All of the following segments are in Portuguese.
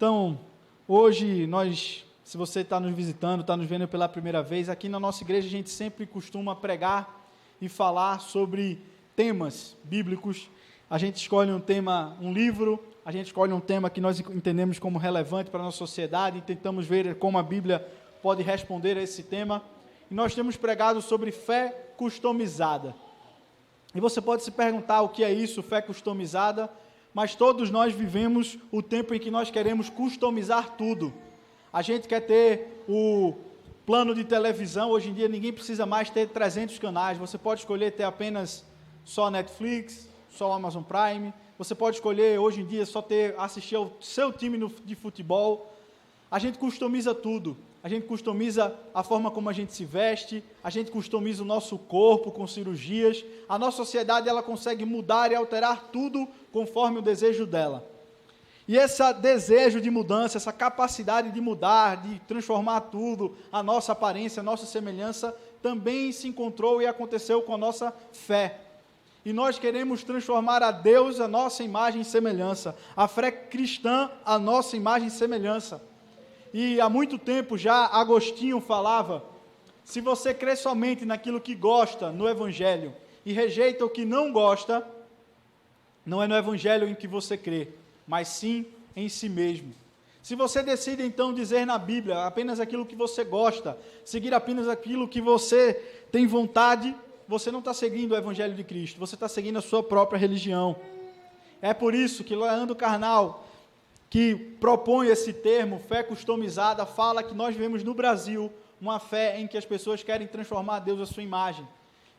Então, hoje se você está nos visitando, está nos vendo pela primeira vez, aqui na nossa igreja a gente sempre costuma pregar e falar sobre temas bíblicos. A gente escolhe um tema, um livro, a gente escolhe um tema que nós entendemos como relevante para a nossa sociedade e tentamos ver como a Bíblia pode responder a esse tema. E nós temos pregado sobre fé customizada. E você pode se perguntar o que é isso, fé customizada, mas todos nós vivemos o tempo em que nós queremos customizar tudo. A gente quer ter o plano de televisão, hoje em dia ninguém precisa mais ter 300 canais, você pode escolher ter apenas só Netflix, só Amazon Prime, você pode escolher hoje em dia só assistir ao seu time de futebol. A gente customiza tudo, a gente customiza a forma como a gente se veste, a gente customiza o nosso corpo com cirurgias, a nossa sociedade ela consegue mudar e alterar tudo conforme o desejo dela. E esse desejo de mudança, essa capacidade de mudar, de transformar tudo, a nossa aparência, a nossa semelhança, também se encontrou e aconteceu com a nossa fé. E nós queremos transformar a Deus a nossa imagem e semelhança, a fé cristã a nossa imagem e semelhança. E há muito tempo já Agostinho falava, se você crê somente naquilo que gosta no Evangelho e rejeita o que não gosta, não é no Evangelho em que você crê, mas sim em si mesmo. Se você decide então dizer na Bíblia apenas aquilo que você gosta, seguir apenas aquilo que você tem vontade, você não está seguindo o Evangelho de Cristo, você está seguindo a sua própria religião. É por isso que Leandro Carnal, que propõe esse termo, fé customizada, fala que nós vivemos no Brasil uma fé em que as pessoas querem transformar Deus à sua imagem.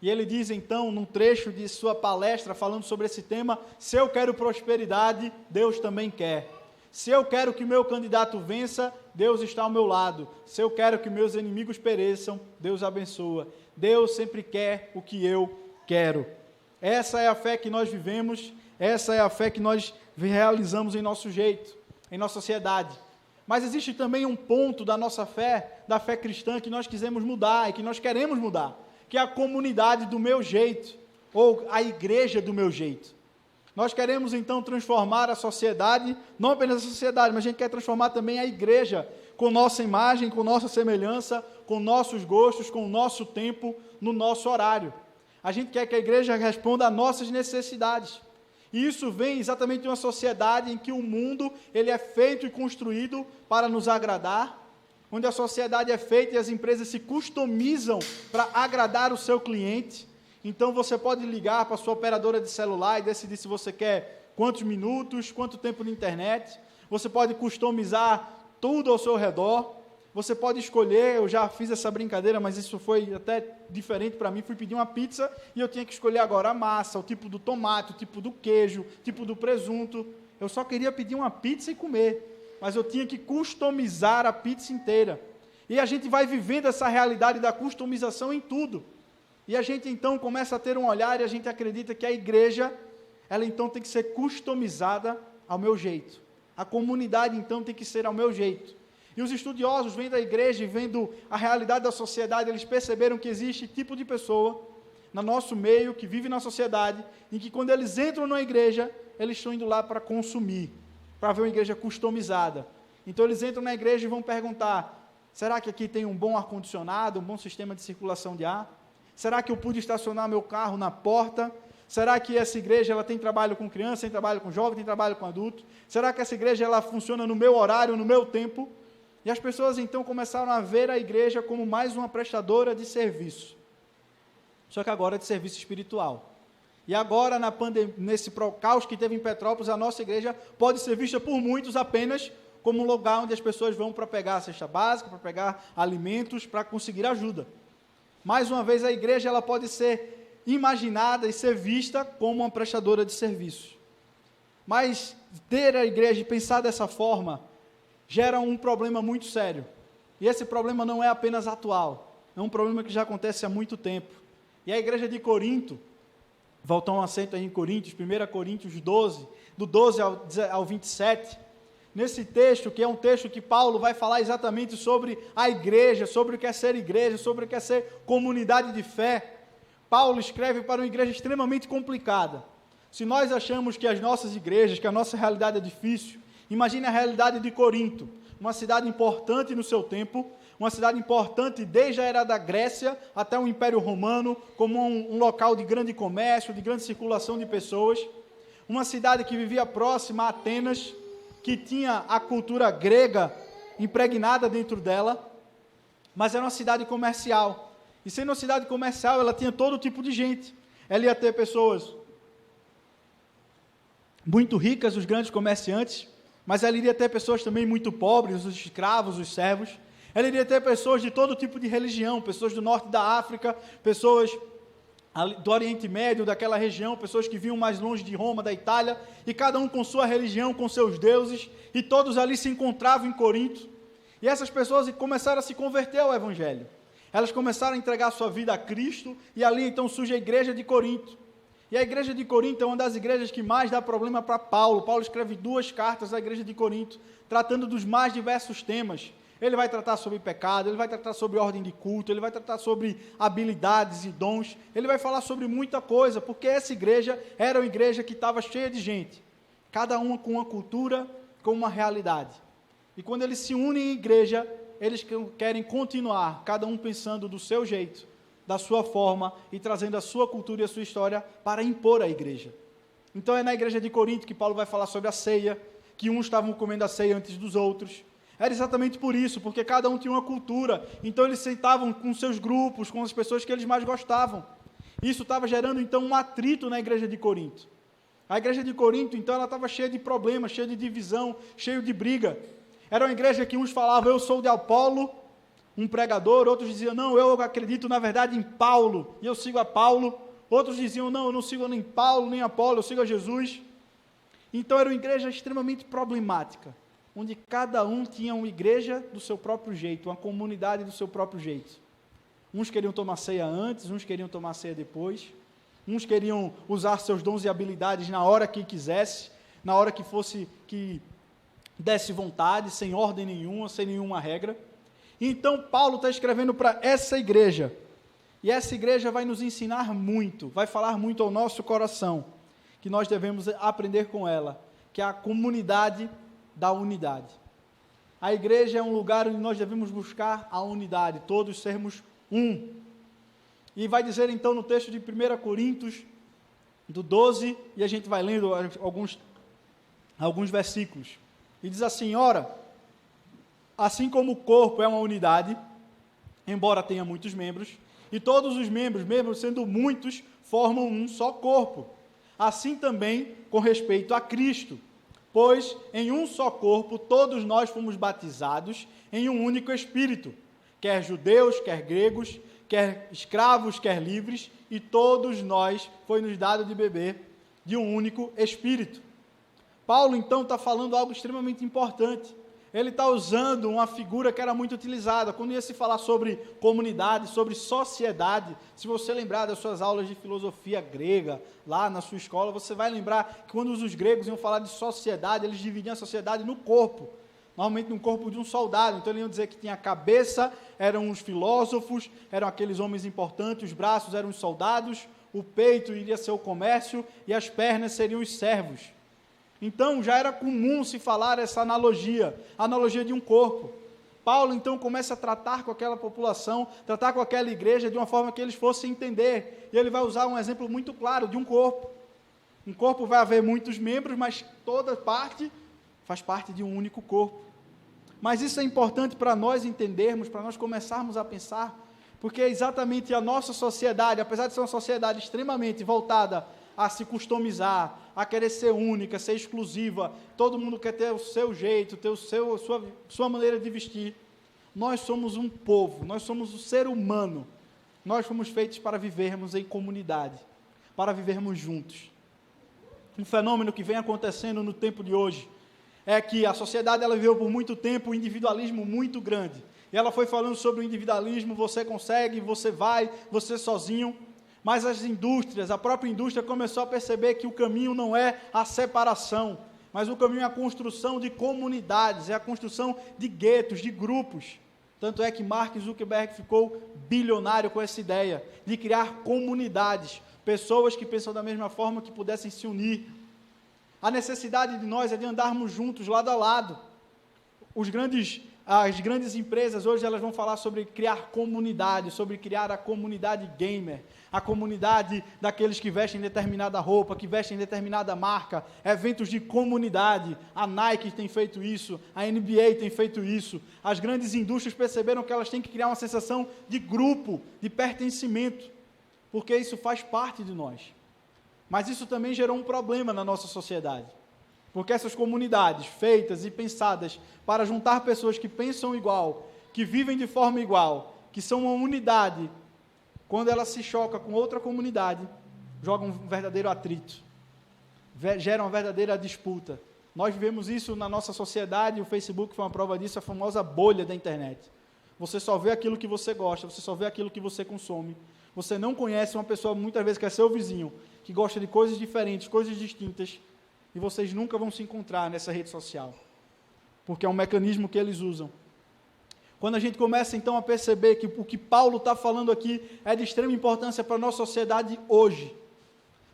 E ele diz então, num trecho de sua palestra, falando sobre esse tema, se eu quero prosperidade, Deus também quer. Se eu quero que meu candidato vença, Deus está ao meu lado. Se eu quero que meus inimigos pereçam, Deus abençoa. Deus sempre quer o que eu quero. Essa é a fé que nós vivemos, essa é a fé que nós realizamos em nosso jeito, em nossa sociedade. Mas existe também um ponto da nossa fé, da fé cristã, que nós quisemos mudar e que nós queremos mudar, que é a comunidade do meu jeito, ou a igreja do meu jeito. Nós queremos então transformar a sociedade, não apenas a sociedade, mas a gente quer transformar também a igreja, com nossa imagem, com nossa semelhança, com nossos gostos, com o nosso tempo, no nosso horário. A gente quer que a igreja responda às nossas necessidades. E isso vem exatamente de uma sociedade em que o mundo ele é feito e construído para nos agradar, onde a sociedade é feita e as empresas se customizam para agradar o seu cliente. Então você pode ligar para a sua operadora de celular e decidir se você quer quantos minutos, quanto tempo de internet. Você pode customizar tudo ao seu redor. Você pode escolher, eu já fiz essa brincadeira, mas isso foi até diferente para mim. Fui pedir uma pizza e eu tinha que escolher agora a massa, o tipo do tomate, o tipo do queijo, o tipo do presunto. Eu só queria pedir uma pizza e comer, mas eu tinha que customizar a pizza inteira. E a gente vai vivendo essa realidade da customização em tudo. E a gente então começa a ter um olhar e a gente acredita que a igreja, ela então tem que ser customizada ao meu jeito. A comunidade então tem que ser ao meu jeito. E os estudiosos vendo a igreja e vendo a realidade da sociedade, eles perceberam que existe tipo de pessoa no nosso meio, que vive na sociedade, em que quando eles entram na igreja, eles estão indo lá para consumir, para ver uma igreja customizada. Então eles entram na igreja e vão perguntar, será que aqui tem um bom ar-condicionado, um bom sistema de circulação de ar? Será que eu pude estacionar meu carro na porta? Será que essa igreja ela tem trabalho com criança, tem trabalho com jovem, tem trabalho com adulto? Será que essa igreja ela funciona no meu horário, no meu tempo? E as pessoas então começaram a ver a igreja como mais uma prestadora de serviço. Só que agora de serviço espiritual. E agora, nesse caos que teve em Petrópolis, a nossa igreja pode ser vista por muitos apenas como um lugar onde as pessoas vão para pegar a cesta básica, para pegar alimentos, para conseguir ajuda. Mais uma vez, a igreja ela pode ser imaginada e ser vista como uma prestadora de serviço. Mas ter a igreja e pensar dessa forma gera um problema muito sério. E esse problema não é apenas atual, é um problema que já acontece há muito tempo. E a igreja de Corinto, voltar um assento aí em Coríntios, 1 Coríntios 12, do 12 ao 27, nesse texto, que é um texto que Paulo vai falar exatamente sobre a igreja, sobre o que é ser igreja, sobre o que é ser comunidade de fé. Paulo escreve para uma igreja extremamente complicada. Se nós achamos que as nossas igrejas, que a nossa realidade é difícil, Imagine a realidade de Corinto, uma cidade importante no seu tempo, uma cidade importante desde a era da Grécia até o Império Romano, como um local de grande comércio, de grande circulação de pessoas, uma cidade que vivia próxima a Atenas, que tinha a cultura grega impregnada dentro dela, mas era uma cidade comercial. E sendo uma cidade comercial, ela tinha todo tipo de gente. Ela ia ter pessoas muito ricas, os grandes comerciantes, mas ela iria ter pessoas também muito pobres, os escravos, os servos. Ela iria ter pessoas de todo tipo de religião, pessoas do norte da África, pessoas do Oriente Médio, daquela região, pessoas que vinham mais longe de Roma, da Itália, e cada um com sua religião, com seus deuses, e todos ali se encontravam em Corinto. E essas pessoas começaram a se converter ao Evangelho. Elas começaram a entregar sua vida a Cristo, e ali então surge a igreja de Corinto. E a igreja de Corinto é uma das igrejas que mais dá problema para Paulo. Paulo escreve 2 cartas à igreja de Corinto, tratando dos mais diversos temas. Ele vai tratar sobre pecado, ele vai tratar sobre ordem de culto, ele vai tratar sobre habilidades e dons, ele vai falar sobre muita coisa, porque essa igreja era uma igreja que estava cheia de gente, cada uma com uma cultura, com uma realidade. E quando eles se unem em igreja, eles querem continuar, cada um pensando do seu jeito, da sua forma, e trazendo a sua cultura e a sua história para impor à igreja. Então é na igreja de Corinto que Paulo vai falar sobre a ceia, que uns estavam comendo a ceia antes dos outros. Era exatamente por isso, porque cada um tinha uma cultura, então eles sentavam com seus grupos, com as pessoas que eles mais gostavam. Isso estava gerando então um atrito na igreja de Corinto. A igreja de Corinto, então, ela estava cheia de problemas, cheia de divisão, cheia de briga. Era uma igreja que uns falavam, eu sou de Apolo, um pregador, outros diziam, não, eu acredito na verdade em Paulo, e eu sigo a Paulo. Outros diziam, não, eu não sigo nem Paulo, nem Apolo, eu sigo a Jesus. Então era uma igreja extremamente problemática, onde cada um tinha uma igreja do seu próprio jeito, uma comunidade do seu próprio jeito. Uns queriam tomar ceia antes, uns queriam tomar ceia depois, uns queriam usar seus dons e habilidades na hora que quisesse, na hora que fosse, que desse vontade, sem ordem nenhuma, sem nenhuma regra. E então Paulo está escrevendo para essa igreja, e essa igreja vai nos ensinar muito, vai falar muito ao nosso coração, que nós devemos aprender com ela, que é a comunidade da unidade. A igreja é um lugar onde nós devemos buscar a unidade, todos sermos um. E vai dizer então no texto de 1 Coríntios, do 12, e a gente vai lendo alguns versículos. E diz assim, ora, assim como o corpo é uma unidade, embora tenha muitos membros, e todos os membros, mesmo sendo muitos, formam um só corpo. Assim também com respeito a Cristo. Pois em um só corpo todos nós fomos batizados em um único Espírito, quer judeus, quer gregos, quer escravos, quer livres, e todos nós foi-nos dado de beber de um único Espírito. Paulo então está falando algo extremamente importante. Ele está usando uma figura que era muito utilizada, quando ia se falar sobre comunidade, sobre sociedade. Se você lembrar das suas aulas de filosofia grega, lá na sua escola, você vai lembrar que quando os gregos iam falar de sociedade, eles dividiam a sociedade no corpo, normalmente no corpo de um soldado. Então eles iam dizer que tinha a cabeça, eram os filósofos, eram aqueles homens importantes, os braços eram os soldados, o peito iria ser o comércio e as pernas seriam os servos. Então, já era comum se falar essa analogia de um corpo. Paulo, então, começa a tratar com aquela população, tratar com aquela igreja de uma forma que eles fossem entender. E ele vai usar um exemplo muito claro de um corpo. Um corpo vai haver muitos membros, mas toda parte faz parte de um único corpo. Mas isso é importante para nós entendermos, para nós começarmos a pensar, porque é exatamente a nossa sociedade, apesar de ser uma sociedade extremamente voltada a se customizar, a querer ser única, ser exclusiva, todo mundo quer ter o seu jeito, ter sua maneira de vestir. Nós somos um povo, nós somos o ser humano, nós fomos feitos para vivermos em comunidade, para vivermos juntos. Um fenômeno que vem acontecendo no tempo de hoje é que a sociedade ela viveu por muito tempo um individualismo muito grande, e ela foi falando sobre o individualismo, você consegue, você vai, você sozinho. Mas as indústrias, a própria indústria começou a perceber que o caminho não é a separação, mas o caminho é a construção de comunidades, é a construção de guetos, de grupos. Tanto é que Mark Zuckerberg ficou bilionário com essa ideia de criar comunidades, pessoas que pensam da mesma forma que pudessem se unir. A necessidade de nós é de andarmos juntos, lado a lado. As grandes empresas hoje elas vão falar sobre criar comunidade, sobre criar a comunidade gamer, a comunidade daqueles que vestem determinada roupa, que vestem determinada marca, eventos de comunidade. A Nike tem feito isso, a NBA tem feito isso. As grandes indústrias perceberam que elas têm que criar uma sensação de grupo, de pertencimento, porque isso faz parte de nós. Mas isso também gerou um problema na nossa sociedade. Porque essas comunidades feitas e pensadas para juntar pessoas que pensam igual, que vivem de forma igual, que são uma unidade, quando ela se choca com outra comunidade, joga um verdadeiro atrito, gera uma verdadeira disputa. Nós vivemos isso na nossa sociedade, o Facebook foi uma prova disso, a famosa bolha da internet. Você só vê aquilo que você gosta, você só vê aquilo que você consome. Você não conhece uma pessoa, muitas vezes, que é seu vizinho, que gosta de coisas diferentes, coisas distintas, e vocês nunca vão se encontrar nessa rede social, porque é um mecanismo que eles usam. Quando a gente começa então a perceber que o que Paulo está falando aqui é de extrema importância para a nossa sociedade hoje.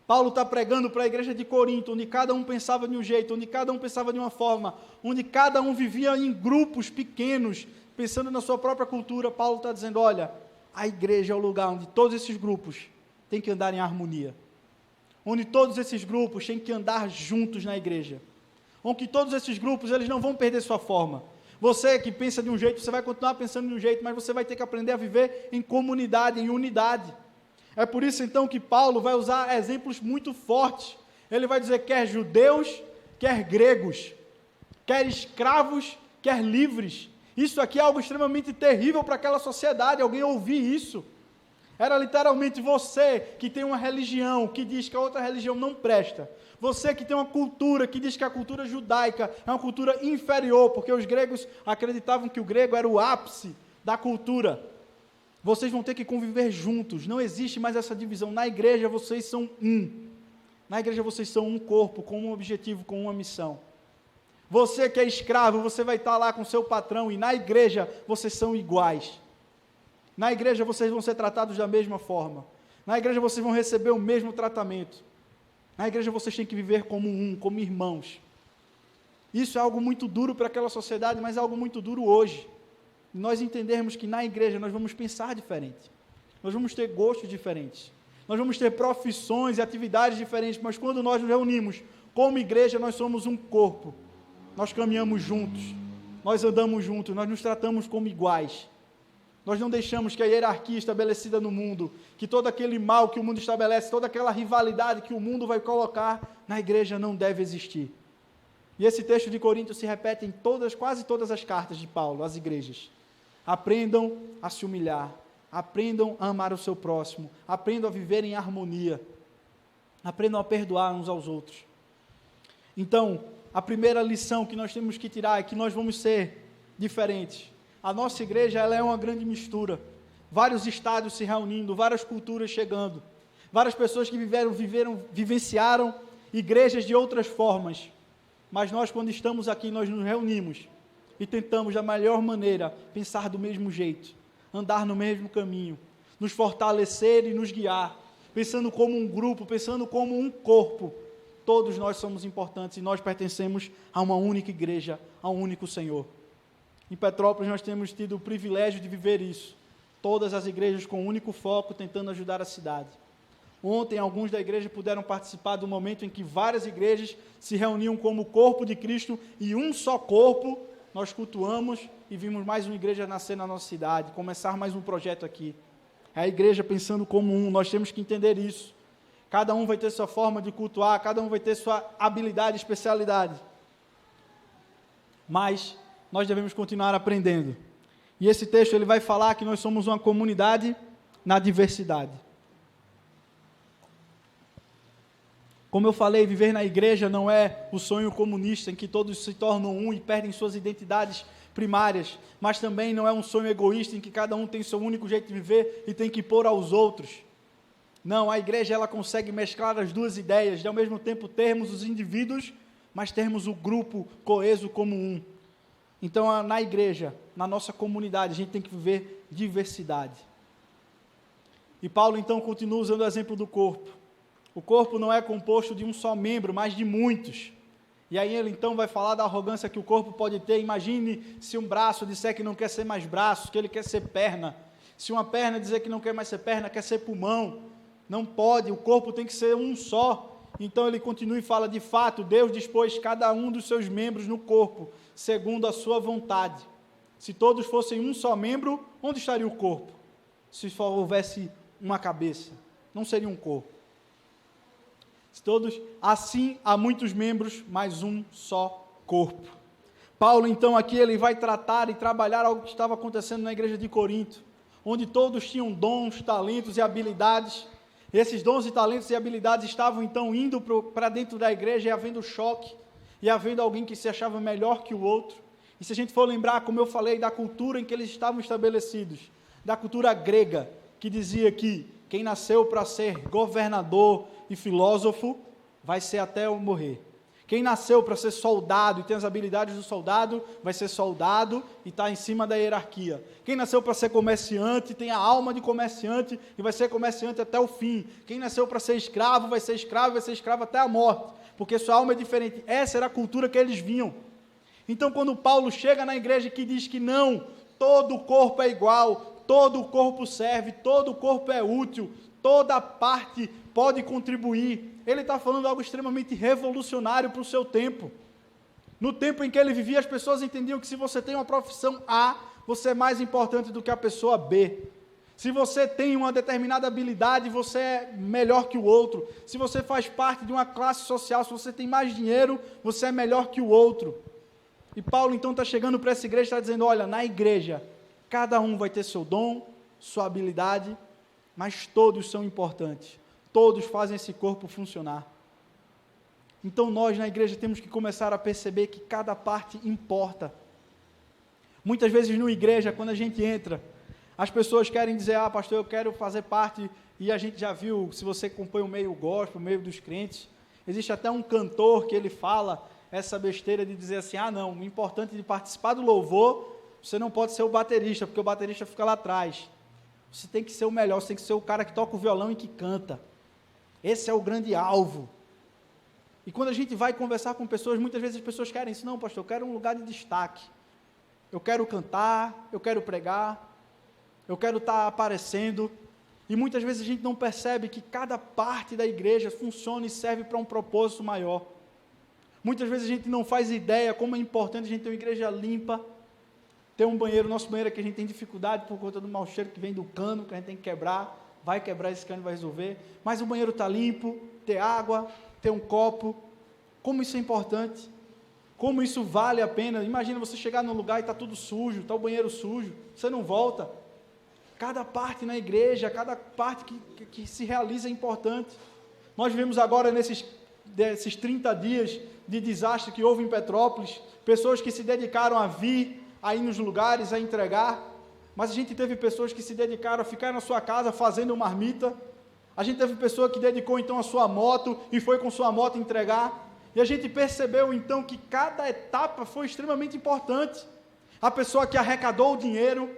Paulo está pregando para a igreja de Corinto, onde cada um pensava de um jeito, onde cada um pensava de uma forma, onde cada um vivia em grupos pequenos, pensando na sua própria cultura. Paulo está dizendo, olha, a igreja é o lugar onde todos esses grupos têm que andar em harmonia, onde todos esses grupos têm que andar juntos na igreja, onde todos esses grupos eles não vão perder sua forma. Você que pensa de um jeito, você vai continuar pensando de um jeito, mas você vai ter que aprender a viver em comunidade, em unidade. É por isso então que Paulo vai usar exemplos muito fortes. Ele vai dizer quer judeus, quer gregos, quer escravos, quer livres. Isso aqui é algo extremamente terrível para aquela sociedade, alguém ouvir isso. Era literalmente você que tem uma religião que diz que a outra religião não presta. Você que tem uma cultura que diz que a cultura judaica é uma cultura inferior, porque os gregos acreditavam que o grego era o ápice da cultura. Vocês vão ter que conviver juntos, não existe mais essa divisão. Na igreja vocês são um. Na igreja vocês são um corpo, com um objetivo, com uma missão. Você que é escravo, você vai estar lá com seu patrão, e na igreja vocês são iguais. Na igreja vocês vão ser tratados da mesma forma. Na igreja vocês vão receber o mesmo tratamento. Na igreja vocês têm que viver como um, como irmãos. Isso é algo muito duro para aquela sociedade, mas é algo muito duro hoje. E nós entendermos que na igreja nós vamos pensar diferente. Nós vamos ter gostos diferentes. Nós vamos ter profissões e atividades diferentes, mas quando nós nos reunimos como igreja, nós somos um corpo. Nós caminhamos juntos. Nós andamos juntos. Nós nos tratamos como iguais. Nós não deixamos que a hierarquia estabelecida no mundo, que todo aquele mal que o mundo estabelece, toda aquela rivalidade que o mundo vai colocar, na igreja não deve existir. E esse texto de Coríntios se repete em quase todas as cartas de Paulo, às igrejas. Aprendam a se humilhar, aprendam a amar o seu próximo, aprendam a viver em harmonia, aprendam a perdoar uns aos outros. Então, a primeira lição que nós temos que tirar é que nós vamos ser diferentes. A nossa igreja ela é uma grande mistura, vários estádios se reunindo, várias culturas chegando, várias pessoas que vivenciaram igrejas de outras formas, mas nós quando estamos aqui, nós nos reunimos e tentamos da melhor maneira pensar do mesmo jeito, andar no mesmo caminho, nos fortalecer e nos guiar, pensando como um grupo, pensando como um corpo. Todos nós somos importantes e nós pertencemos a uma única igreja, a um único Senhor. Em Petrópolis nós temos tido o privilégio de viver isso. Todas as igrejas com um único foco, tentando ajudar a cidade. Ontem, alguns da igreja puderam participar do momento em que várias igrejas se reuniam como corpo de Cristo e um só corpo. Nós cultuamos e vimos mais uma igreja nascer na nossa cidade, começar mais um projeto aqui. É a igreja pensando como um, nós temos que entender isso. Cada um vai ter sua forma de cultuar, cada um vai ter sua habilidade, especialidade. Mas nós devemos continuar aprendendo. E esse texto ele vai falar que nós somos uma comunidade na diversidade. Como eu falei, viver na igreja não é o sonho comunista em que todos se tornam um e perdem suas identidades primárias, mas também não é um sonho egoísta em que cada um tem seu único jeito de viver e tem que impor aos outros. Não, a igreja ela consegue mesclar as duas ideias, de ao mesmo tempo termos os indivíduos, mas termos o grupo coeso como um. Então, na igreja, na nossa comunidade, a gente tem que viver diversidade. E Paulo, então, continua usando o exemplo do corpo. O corpo não é composto de um só membro, mas de muitos. E aí ele então vai falar da arrogância que o corpo pode ter. Imagine se um braço disser que não quer ser mais braço, que ele quer ser perna. Se uma perna dizer que não quer mais ser perna, quer ser pulmão. Não pode, o corpo tem que ser um só. Então ele continua e fala, de fato, Deus dispôs cada um dos seus membros no corpo, segundo a sua vontade. Se todos fossem um só membro, onde estaria o corpo? Se só houvesse uma cabeça, não seria um corpo. Se todos, assim há muitos membros, mas um só corpo. Paulo, então, aqui ele vai tratar e trabalhar algo que estava acontecendo na igreja de Corinto, onde todos tinham dons, talentos e habilidades. Esses dons e talentos e habilidades estavam, então, indo para dentro da igreja e havendo choque, e havendo alguém que se achava melhor que o outro. E se a gente for lembrar, como eu falei, da cultura em que eles estavam estabelecidos, da cultura grega, que dizia que quem nasceu para ser governador e filósofo, vai ser até eu morrer. Quem nasceu para ser soldado e tem as habilidades do soldado, vai ser soldado e está em cima da hierarquia. Quem nasceu para ser comerciante, tem a alma de comerciante e vai ser comerciante até o fim. Quem nasceu para ser escravo, vai ser escravo até a morte, porque sua alma é diferente. Essa era a cultura que eles vinham. Então, quando Paulo chega na igreja que diz que não, todo o corpo é igual, todo o corpo serve, todo o corpo é útil, toda parte pode contribuir, ele está falando algo extremamente revolucionário para o seu tempo. No tempo em que ele vivia, as pessoas entendiam que se você tem uma profissão A, você é mais importante do que a pessoa B. Se você tem uma determinada habilidade, você é melhor que o outro. Se você faz parte de uma classe social, se você tem mais dinheiro, você é melhor que o outro. E Paulo então está chegando para essa igreja e está dizendo, olha, na igreja, cada um vai ter seu dom, sua habilidade, mas todos são importantes. Todos fazem esse corpo funcionar. Então nós na igreja temos que começar a perceber que cada parte importa. Muitas vezes na igreja, quando a gente entra, as pessoas querem dizer, pastor, eu quero fazer parte, e a gente já viu, se você acompanha o meio gospel, o meio dos crentes, existe até um cantor que ele fala essa besteira de dizer assim, não, o importante de participar do louvor, você não pode ser o baterista, porque o baterista fica lá atrás. Você tem que ser o melhor, você tem que ser o cara que toca o violão e que canta. Esse é o grande alvo. E quando a gente vai conversar com pessoas, muitas vezes as pessoas querem isso, não, pastor, eu quero um lugar de destaque. Eu quero cantar, eu quero pregar, eu quero estar aparecendo. E muitas vezes a gente não percebe que cada parte da igreja funciona e serve para um propósito maior. Muitas vezes a gente não faz ideia como é importante a gente ter uma igreja limpa, ter um banheiro, nosso banheiro aqui a gente tem dificuldade por conta do mau cheiro que vem do cano, que a gente tem que quebrar, vai quebrar esse cano e vai resolver, mas o banheiro está limpo, ter água, ter um copo, como isso é importante, como isso vale a pena. Imagina você chegar num lugar e está tudo sujo, está o banheiro sujo, você não volta. Cada parte na igreja, cada parte que se realiza é importante. Nós vivemos agora nesses 30 dias de desastre que houve em Petrópolis, pessoas que se dedicaram a vir aí nos lugares, a entregar, mas a gente teve pessoas que se dedicaram a ficar na sua casa fazendo marmita, a gente teve pessoa que dedicou então a sua moto e foi com sua moto entregar, e a gente percebeu então que cada etapa foi extremamente importante. A pessoa que arrecadou o dinheiro,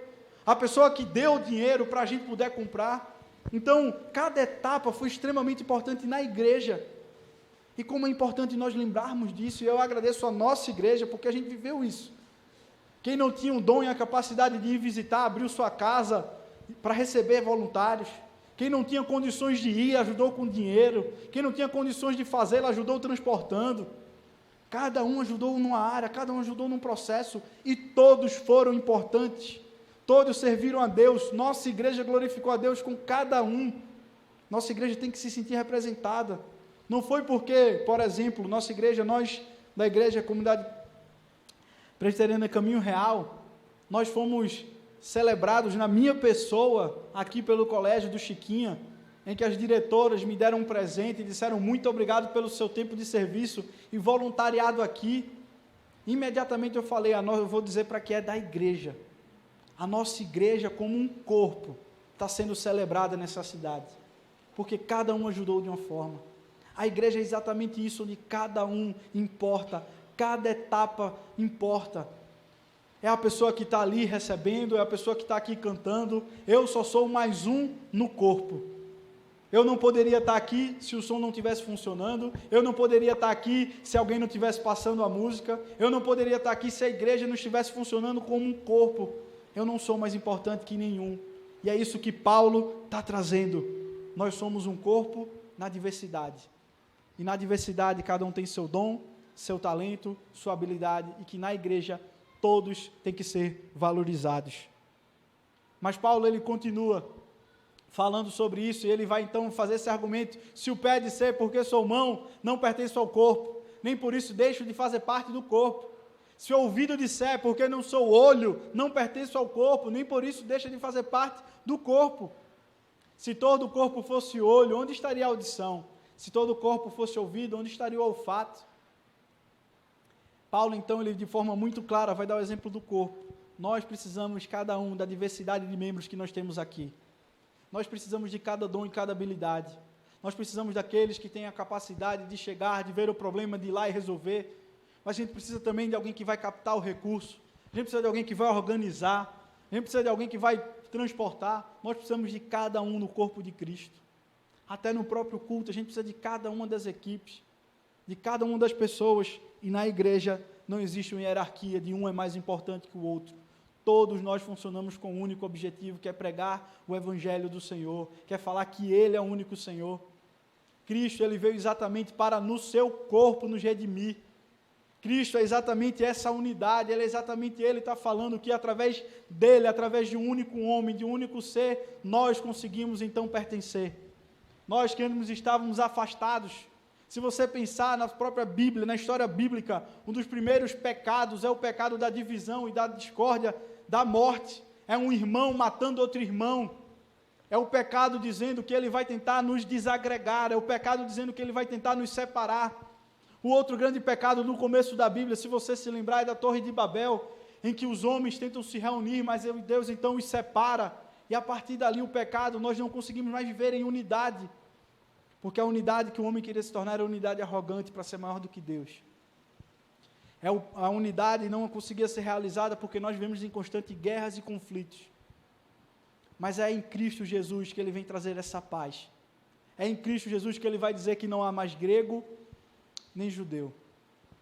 a pessoa que deu o dinheiro para a gente poder comprar, então cada etapa foi extremamente importante na igreja. E como é importante nós lembrarmos disso, e eu agradeço a nossa igreja, porque a gente viveu isso. Quem não tinha o dom e a capacidade de ir visitar, abriu sua casa para receber voluntários. Quem não tinha condições de ir, ajudou com dinheiro. Quem não tinha condições de fazer, ajudou transportando. Cada um ajudou numa área, cada um ajudou num processo, e todos foram importantes. Todos serviram a Deus. Nossa igreja glorificou a Deus com cada um. Nossa igreja tem que se sentir representada. Não foi porque, por exemplo, nossa igreja, nós da igreja, comunidade presbiteriana Caminho Real, nós fomos celebrados na minha pessoa, aqui pelo colégio do Chiquinha, em que as diretoras me deram um presente e disseram muito obrigado pelo seu tempo de serviço e voluntariado aqui. Imediatamente eu falei, eu vou dizer para que é da igreja. A nossa igreja como um corpo está sendo celebrada nessa cidade, porque cada um ajudou de uma forma. A igreja é exatamente isso, onde cada um importa, cada etapa importa. É a pessoa que está ali recebendo, é a pessoa que está aqui cantando. Eu só sou mais um no corpo. Eu não poderia estar aqui se o som não estivesse funcionando. Eu não poderia estar aqui se alguém não estivesse passando a música. Eu não poderia estar aqui se a igreja não estivesse funcionando como um corpo. Eu não sou mais importante que nenhum. E é isso que Paulo está trazendo. Nós somos um corpo na diversidade. E na diversidade cada um tem seu dom, seu talento, sua habilidade. E que na igreja todos têm que ser valorizados. Mas Paulo ele continua falando sobre isso, e ele vai então fazer esse argumento: se o pé disser porque sou mão, não pertenço ao corpo, nem por isso deixo de fazer parte do corpo. Se o ouvido disser porque não sou olho, não pertenço ao corpo, nem por isso deixa de fazer parte do corpo. Se todo o corpo fosse olho, onde estaria a audição? Se todo o corpo fosse ouvido, onde estaria o olfato? Paulo então, ele de forma muito clara vai dar o exemplo do corpo. Nós precisamos, cada um, da diversidade de membros que nós temos aqui. Nós precisamos de cada dom e cada habilidade. Nós precisamos daqueles que têm a capacidade de chegar, de ver o problema, de ir lá e resolver. Mas a gente precisa também de alguém que vai captar o recurso. A gente precisa de alguém que vai organizar. A gente precisa de alguém que vai transportar. Nós precisamos de cada um no corpo de Cristo. Até no próprio culto, a gente precisa de cada uma das equipes, de cada uma das pessoas. E na igreja não existe uma hierarquia de um é mais importante que o outro. Todos nós funcionamos com um único objetivo, que é pregar o Evangelho do Senhor, que é falar que Ele é o único Senhor. Cristo, Ele veio exatamente para no seu corpo nos redimir. Cristo é exatamente essa unidade, Ele está falando que através dEle, através de um único homem, de um único ser, nós conseguimos então pertencer. Nós que antes estávamos afastados. Se você pensar na própria Bíblia, na história bíblica, um dos primeiros pecados é o pecado da divisão e da discórdia, da morte. É um irmão matando outro irmão. É o pecado dizendo que ele vai tentar nos desagregar. É o pecado dizendo que ele vai tentar nos separar. O outro grande pecado no começo da Bíblia, se você se lembrar, é da Torre de Babel, em que os homens tentam se reunir, mas Deus então os separa. E a partir dali o pecado, nós não conseguimos mais viver em unidade. Porque a unidade que o homem queria se tornar era a unidade arrogante para ser maior do que Deus. A unidade não conseguia ser realizada porque nós vivemos em constantes guerras e conflitos. Mas é em Cristo Jesus que Ele vem trazer essa paz. É em Cristo Jesus que Ele vai dizer que não há mais grego nem judeu.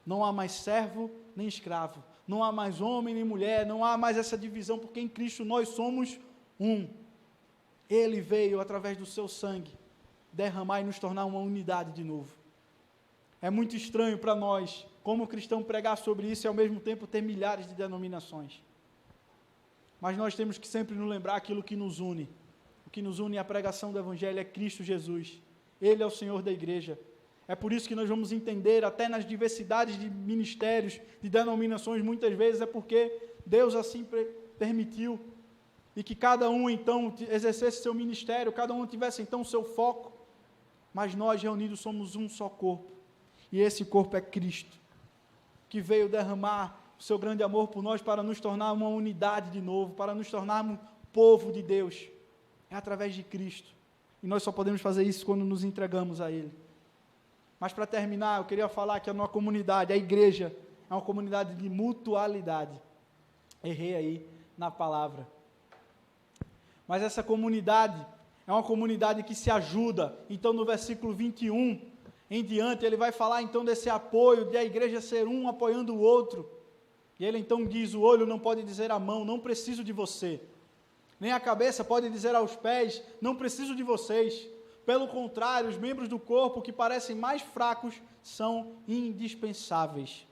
Não há mais servo nem escravo. Não há mais homem nem mulher. Não há mais essa divisão, porque em Cristo nós somos um. Ele veio através do seu sangue derramar e nos tornar uma unidade de novo. É muito estranho para nós, como cristão, pregar sobre isso e ao mesmo tempo ter milhares de denominações. Mas nós temos que sempre nos lembrar aquilo que nos une. O que nos une à pregação do Evangelho é Cristo Jesus. Ele é o Senhor da igreja. É por isso que nós vamos entender, até nas diversidades de ministérios, de denominações, muitas vezes é porque Deus assim permitiu. E que cada um então exercesse seu ministério, cada um tivesse então o seu foco. Mas nós reunidos somos um só corpo. E esse corpo é Cristo, que veio derramar o seu grande amor por nós para nos tornar uma unidade de novo, para nos tornarmos povo de Deus. É através de Cristo. E nós só podemos fazer isso quando nos entregamos a Ele. Mas para terminar, eu queria falar que a nossa comunidade, a igreja, é uma comunidade de mutualidade. Errei aí na palavra. Mas essa comunidade é uma comunidade que se ajuda. Então, no versículo 21 em diante, ele vai falar então desse apoio, de a igreja ser um apoiando o outro. E ele então diz: o olho não pode dizer à mão, não preciso de você. Nem a cabeça pode dizer aos pés, não preciso de vocês. Pelo contrário, os membros do corpo que parecem mais fracos são indispensáveis.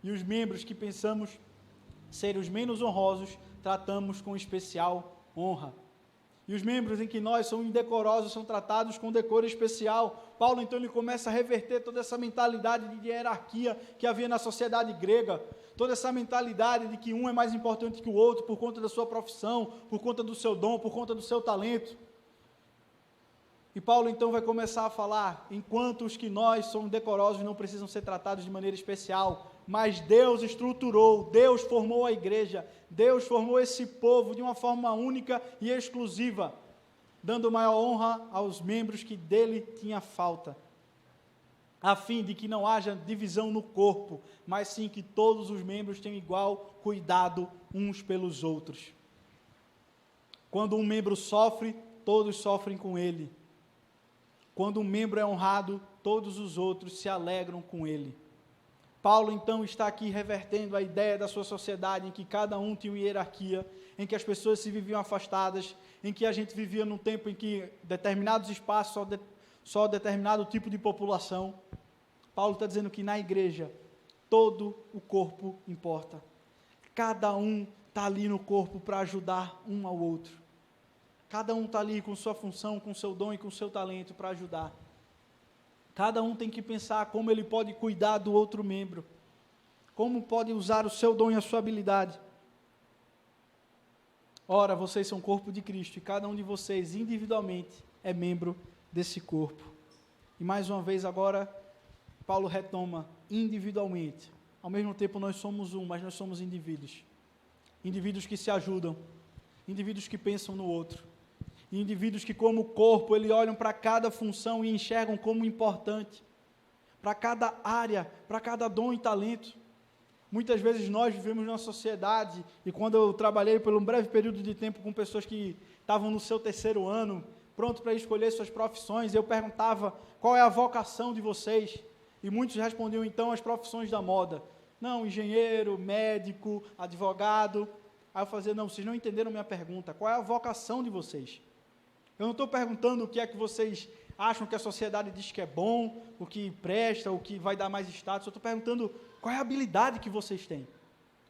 E os membros que pensamos ser os menos honrosos, tratamos com especial honra. E os membros em que nós somos indecorosos são tratados com decoro especial. Paulo, então, ele começa a reverter toda essa mentalidade de hierarquia que havia na sociedade grega, toda essa mentalidade de que um é mais importante que o outro por conta da sua profissão, por conta do seu dom, por conta do seu talento. E Paulo, então, vai começar a falar, enquanto os que nós somos decorosos não precisam ser tratados de maneira especial, mas Deus estruturou, Deus formou a igreja, Deus formou esse povo de uma forma única e exclusiva, dando maior honra aos membros que dele tinha falta, a fim de que não haja divisão no corpo, mas sim que todos os membros tenham igual cuidado uns pelos outros. Quando um membro sofre, todos sofrem com ele. Quando um membro é honrado, todos os outros se alegram com ele. Paulo, então, está aqui revertendo a ideia da sua sociedade, em que cada um tinha uma hierarquia, em que as pessoas se viviam afastadas, em que a gente vivia num tempo em que determinados espaços, só determinado tipo de população. Paulo está dizendo que na igreja, todo o corpo importa. Cada um está ali no corpo para ajudar um ao outro. Cada um está ali com sua função, com seu dom e com seu talento para ajudar. Cada um tem que pensar como ele pode cuidar do outro membro, como pode usar o seu dom e a sua habilidade. Ora, vocês são o corpo de Cristo e cada um de vocês individualmente é membro desse corpo. E mais uma vez agora, Paulo retoma individualmente. Ao mesmo tempo nós somos um, mas nós somos indivíduos. Indivíduos que se ajudam, indivíduos que pensam no outro. E indivíduos que, como corpo, eles olham para cada função e enxergam como importante, para cada área, para cada dom e talento. Muitas vezes nós vivemos numa sociedade, e quando eu trabalhei por um breve período de tempo com pessoas que estavam no seu 3º ano, pronto para escolher suas profissões, eu perguntava, qual é a vocação de vocês? E muitos respondiam, então, as profissões da moda. Não, engenheiro, médico, advogado. Aí eu fazia, não, vocês não entenderam minha pergunta, qual é a vocação de vocês? Eu não estou perguntando o que é que vocês acham que a sociedade diz que é bom, o que presta, o que vai dar mais status. Eu estou perguntando qual é a habilidade que vocês têm.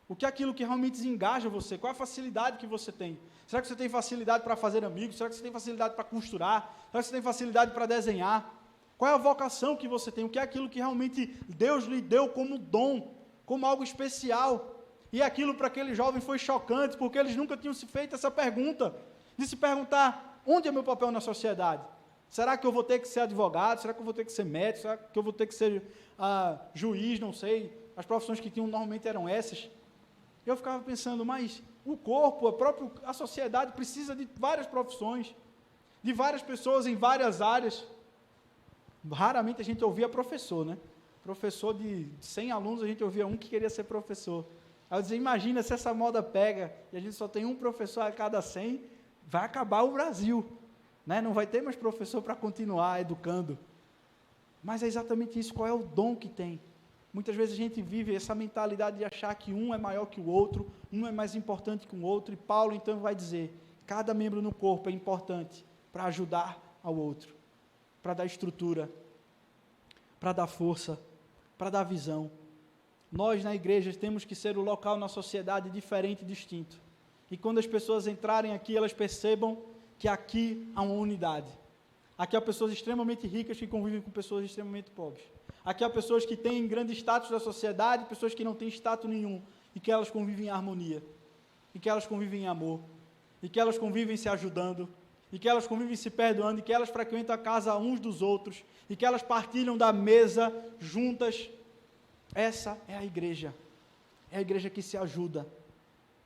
O que é aquilo que realmente engaja você? Qual é a facilidade que você tem? Será que você tem facilidade para fazer amigos? Será que você tem facilidade para costurar? Será que você tem facilidade para desenhar? Qual é a vocação que você tem? O que é aquilo que realmente Deus lhe deu como dom, como algo especial? E aquilo para aquele jovem foi chocante, porque eles nunca tinham se feito essa pergunta, de se perguntar, onde é meu papel na sociedade? Será que eu vou ter que ser advogado? Será que eu vou ter que ser médico? Será que eu vou ter que ser juiz? Não sei. As profissões que tinham normalmente eram essas. Eu ficava pensando, mas o corpo, a sociedade precisa de várias profissões, de várias pessoas em várias áreas. Raramente a gente ouvia professor, né? Professor de 100 alunos, a gente ouvia um que queria ser professor. Aí eu dizia, imagina se essa moda pega e a gente só tem um professor a cada 100, vai acabar o Brasil, né? Não vai ter mais professor para continuar educando. Mas é exatamente isso, qual é o dom que tem? Muitas vezes a gente vive essa mentalidade de achar que um é maior que o outro, um é mais importante que o outro, e Paulo então vai dizer, cada membro no corpo é importante para ajudar ao outro, para dar estrutura, para dar força, para dar visão. Nós na igreja temos que ser o local na sociedade diferente e distinto. E quando as pessoas entrarem aqui, elas percebam que aqui há uma unidade. Aqui há pessoas extremamente ricas que convivem com pessoas extremamente pobres. Aqui há pessoas que têm grande status da sociedade, pessoas que não têm status nenhum, e que elas convivem em harmonia, e que elas convivem em amor, e que elas convivem se ajudando, e que elas convivem se perdoando, e que elas frequentam a casa uns dos outros, e que elas partilham da mesa juntas. Essa é a igreja que se ajuda,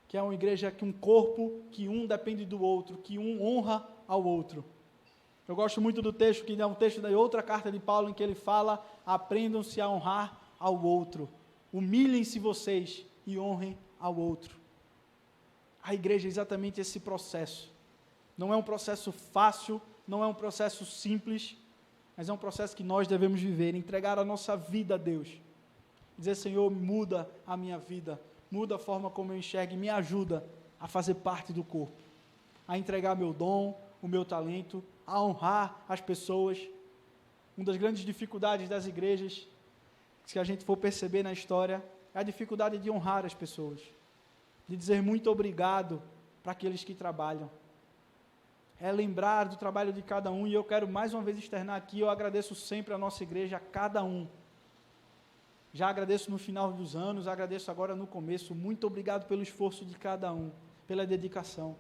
que é uma igreja que um corpo, que um depende do outro, que um honra ao outro. Eu gosto muito do texto, que é um texto da outra carta de Paulo, em que ele fala, aprendam-se a honrar ao outro, humilhem-se vocês e honrem ao outro. A igreja é exatamente esse processo. Não é um processo fácil, não é um processo simples, mas é um processo que nós devemos viver, entregar a nossa vida a Deus. Dizer, Senhor, muda a minha vida, muda a forma como eu enxergo e me ajuda a fazer parte do corpo, a entregar meu dom, o meu talento, a honrar as pessoas. Uma das grandes dificuldades das igrejas, se a gente for perceber na história, é a dificuldade de honrar as pessoas, de dizer muito obrigado para aqueles que trabalham. É lembrar do trabalho de cada um, e eu quero mais uma vez externar aqui, eu agradeço sempre a nossa igreja, a cada um. Já agradeço no final dos anos, agradeço agora no começo, muito obrigado pelo esforço de cada um, pela dedicação.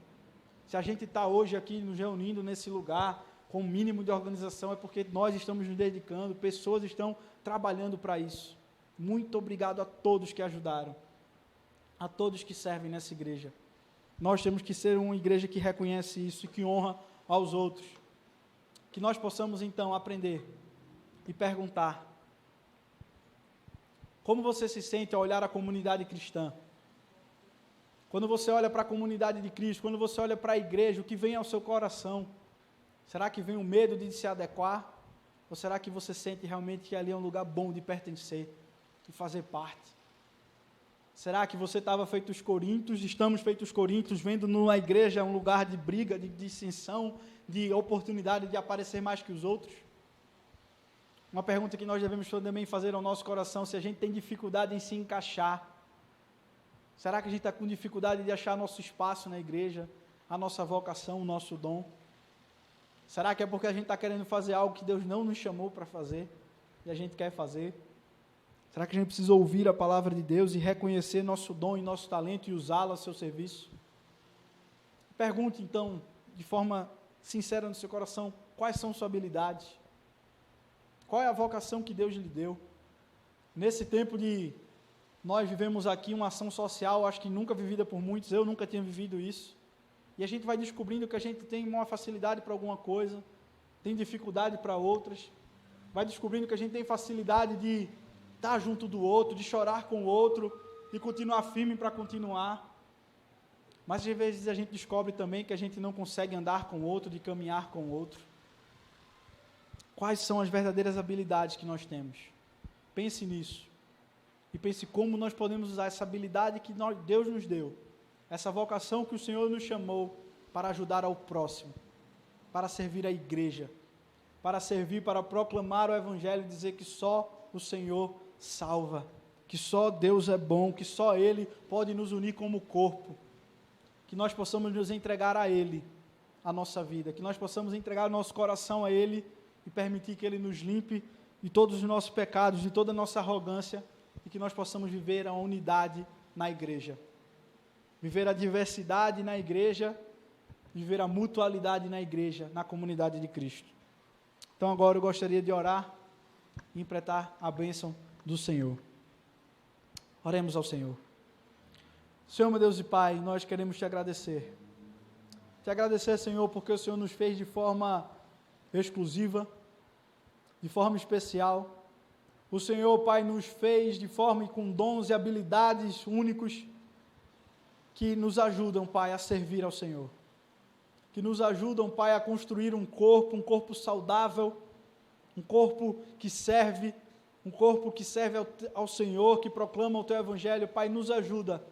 Se a gente está hoje aqui nos reunindo nesse lugar, com o mínimo de organização, é porque nós estamos nos dedicando, pessoas estão trabalhando para isso. Muito obrigado a todos que ajudaram, a todos que servem nessa igreja. Nós temos que ser uma igreja que reconhece isso e que honra aos outros. Que nós possamos então aprender e perguntar: como você se sente ao olhar a comunidade cristã? Quando você olha para a comunidade de Cristo, quando você olha para a igreja, o que vem ao seu coração? Será que vem o medo de se adequar? Ou será que você sente realmente que ali é um lugar bom de pertencer, de fazer parte? Será que você estava feito os coríntios, estamos feitos os coríntios, vendo na igreja um lugar de briga, de dissensão, de oportunidade de aparecer mais que os outros? Uma pergunta que nós devemos também fazer ao nosso coração, se a gente tem dificuldade em se encaixar. Será que a gente está com dificuldade de achar nosso espaço na igreja, a nossa vocação, o nosso dom? Será que é porque a gente está querendo fazer algo que Deus não nos chamou para fazer e a gente quer fazer? Será que a gente precisa ouvir a palavra de Deus e reconhecer nosso dom e nosso talento e usá-lo a seu serviço? Pergunte então, de forma sincera no seu coração, quais são suas habilidades? Qual é a vocação que Deus lhe deu? Nesse tempo de nós vivemos aqui uma ação social, acho que nunca vivida por muitos, eu nunca tinha vivido isso. E a gente vai descobrindo que a gente tem uma facilidade para alguma coisa, tem dificuldade para outras, vai descobrindo que a gente tem facilidade de estar junto do outro, de chorar com o outro, de continuar firme para continuar. Mas às vezes a gente descobre também que a gente não consegue andar com o outro, de caminhar com o outro. Quais são as verdadeiras habilidades que nós temos? Pense nisso. E pense como nós podemos usar essa habilidade que Deus nos deu, essa vocação que o Senhor nos chamou para ajudar ao próximo, para servir a igreja, para servir, para proclamar o Evangelho e dizer que só o Senhor salva, que só Deus é bom, que só Ele pode nos unir como corpo, que nós possamos nos entregar a Ele, a nossa vida, que nós possamos entregar o nosso coração a Ele e permitir que Ele nos limpe de todos os nossos pecados, de toda a nossa arrogância, e que nós possamos viver a unidade na igreja, viver a diversidade na igreja, viver a mutualidade na igreja, na comunidade de Cristo. Então agora eu gostaria de orar e implementar a bênção do Senhor. Oremos ao Senhor. Senhor, meu Deus e Pai, nós queremos te agradecer. Te agradecer, Senhor, porque o Senhor nos fez de forma exclusiva, de forma especial. O Senhor, Pai, nos fez de forma e com dons e habilidades únicos que nos ajudam, Pai, a servir ao Senhor. Que nos ajudam, Pai, a construir um corpo saudável, um corpo que serve ao Senhor, que proclama o Teu Evangelho. Pai, nos ajuda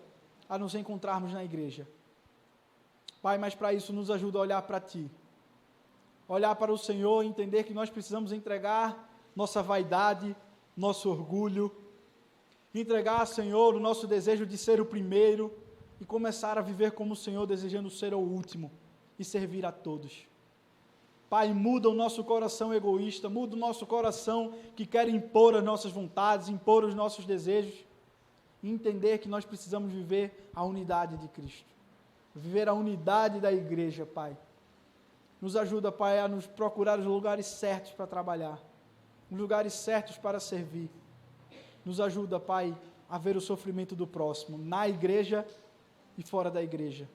a nos encontrarmos na igreja. Pai, mas para isso nos ajuda a olhar para Ti. Olhar para o Senhor e entender que nós precisamos entregar nossa vaidade, nosso orgulho, entregar, Senhor, o nosso desejo de ser o primeiro e começar a viver como o Senhor, desejando ser o último e servir a todos. Pai, muda o nosso coração egoísta, muda o nosso coração que quer impor as nossas vontades, impor os nossos desejos, e entender que nós precisamos viver a unidade de Cristo, viver a unidade da igreja, Pai. Nos ajuda, Pai, a nos procurar os lugares certos para trabalhar, os lugares certos para servir. Nos ajuda, Pai, a ver o sofrimento do próximo, na igreja e fora da igreja.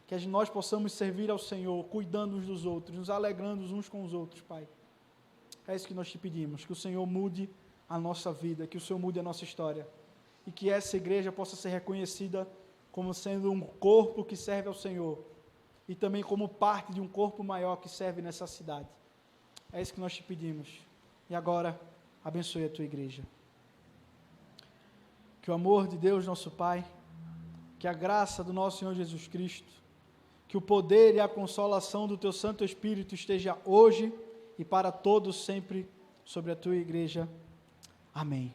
Que nós possamos servir ao Senhor, cuidando uns dos outros, nos alegrando uns com os outros, Pai. É isso que nós te pedimos, que o Senhor mude a nossa vida, que o Senhor mude a nossa história, e que essa igreja possa ser reconhecida como sendo um corpo que serve ao Senhor, e também como parte de um corpo maior que serve nessa cidade. É isso que nós te pedimos. E agora, abençoe a tua igreja. Que o amor de Deus, nosso Pai, que a graça do nosso Senhor Jesus Cristo, que o poder e a consolação do teu Santo Espírito esteja hoje e para todos sempre sobre a tua igreja. Amém.